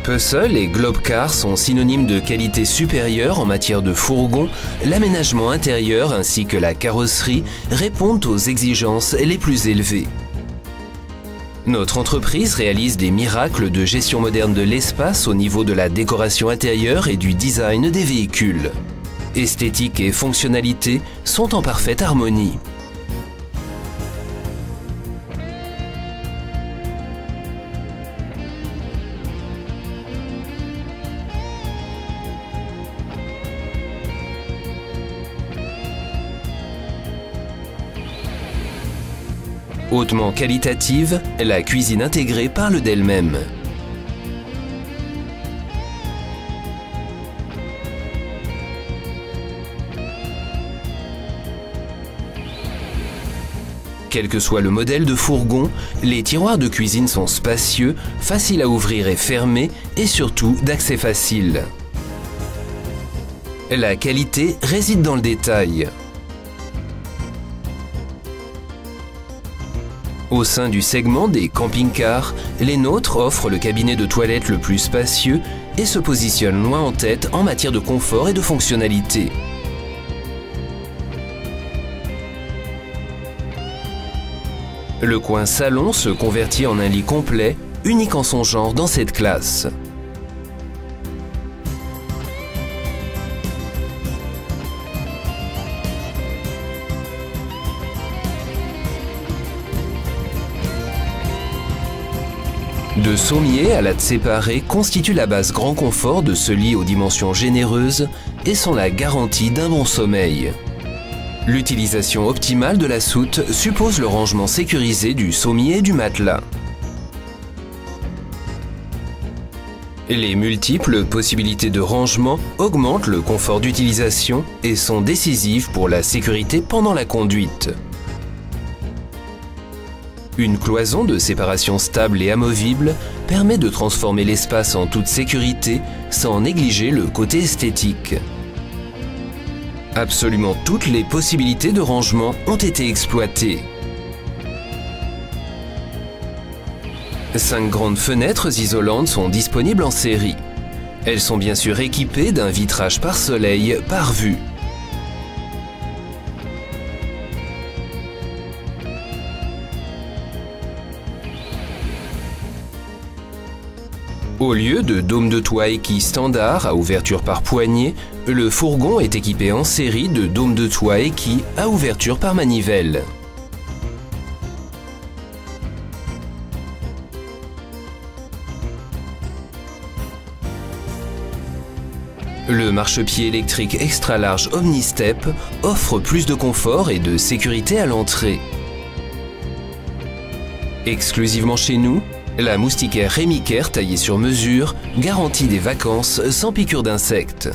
Puzzle et Globcar sont synonymes de qualité supérieure en matière de fourgon. L'aménagement intérieur ainsi que la carrosserie répondent aux exigences les plus élevées. Notre entreprise réalise des miracles de gestion moderne de l'espace au niveau de la décoration intérieure et du design des véhicules. Esthétique et fonctionnalité sont en parfaite harmonie. Hautement qualitative, la cuisine intégrée parle d'elle-même. Quel que soit le modèle de fourgon, les tiroirs de cuisine sont spacieux, faciles à ouvrir et fermer et surtout d'accès facile. La qualité réside dans le détail. Au sein du segment des camping-cars, les nôtres offrent le cabinet de toilette le plus spacieux et se positionnent loin en tête en matière de confort et de fonctionnalité. Le coin salon se convertit en un lit complet, unique en son genre dans cette classe. De sommier à latte séparée constitue la base grand confort de ce lit aux dimensions généreuses et sont la garantie d'un bon sommeil. L'utilisation optimale de la soute suppose le rangement sécurisé du sommier et du matelas. Les multiples possibilités de rangement augmentent le confort d'utilisation et sont décisives pour la sécurité pendant la conduite. Une cloison de séparation stable et amovible permet de transformer l'espace en toute sécurité sans négliger le côté esthétique. Absolument toutes les possibilités de rangement ont été exploitées. 5 grandes fenêtres isolantes sont disponibles en série. Elles sont bien sûr équipées d'un vitrage par soleil par vue. Au lieu de dôme de toit Eki standard à ouverture par poignée, le fourgon est équipé en série de dôme de toit Eki à ouverture par manivelle. Le marchepied électrique extra large Omnistep offre plus de confort et de sécurité à l'entrée. Exclusivement chez nous, la moustiquaire Rémicaire taillée sur mesure garantit des vacances sans piqûre d'insectes.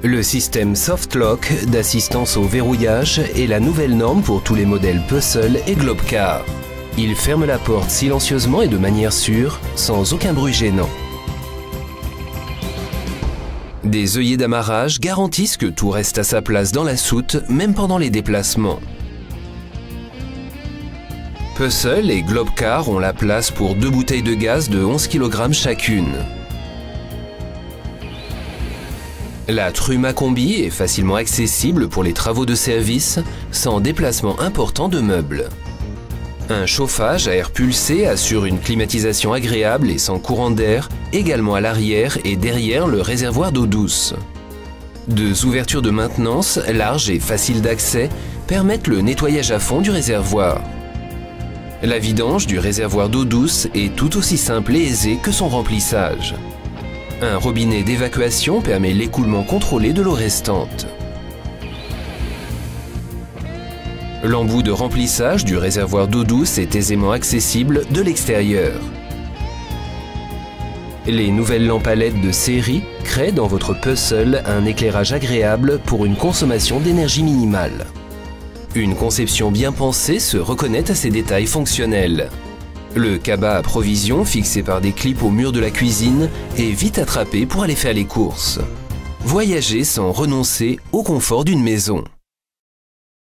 Le système Softlock d'assistance au verrouillage est la nouvelle norme pour tous les modèles Puzzle et Globcar. Il ferme la porte silencieusement et de manière sûre, sans aucun bruit gênant. Des œillets d'amarrage garantissent que tout reste à sa place dans la soute, même pendant les déplacements. Puzzle et Globcar ont la place pour 2 bouteilles de gaz de 11 kg chacune. La Truma Combi est facilement accessible pour les travaux de service, sans déplacement important de meubles. Un chauffage à air pulsé assure une climatisation agréable et sans courant d'air, également à l'arrière et derrière le réservoir d'eau douce. 2 ouvertures de maintenance, larges et faciles d'accès, permettent le nettoyage à fond du réservoir. La vidange du réservoir d'eau douce est tout aussi simple et aisée que son remplissage. Un robinet d'évacuation permet l'écoulement contrôlé de l'eau restante. L'embout de remplissage du réservoir d'eau douce est aisément accessible de l'extérieur. Les nouvelles lampes à LED de série créent dans votre Puzzle un éclairage agréable pour une consommation d'énergie minimale. Une conception bien pensée se reconnaît à ces détails fonctionnels. Le cabas à provision fixé par des clips au mur de la cuisine est vite attrapé pour aller faire les courses. Voyager sans renoncer au confort d'une maison.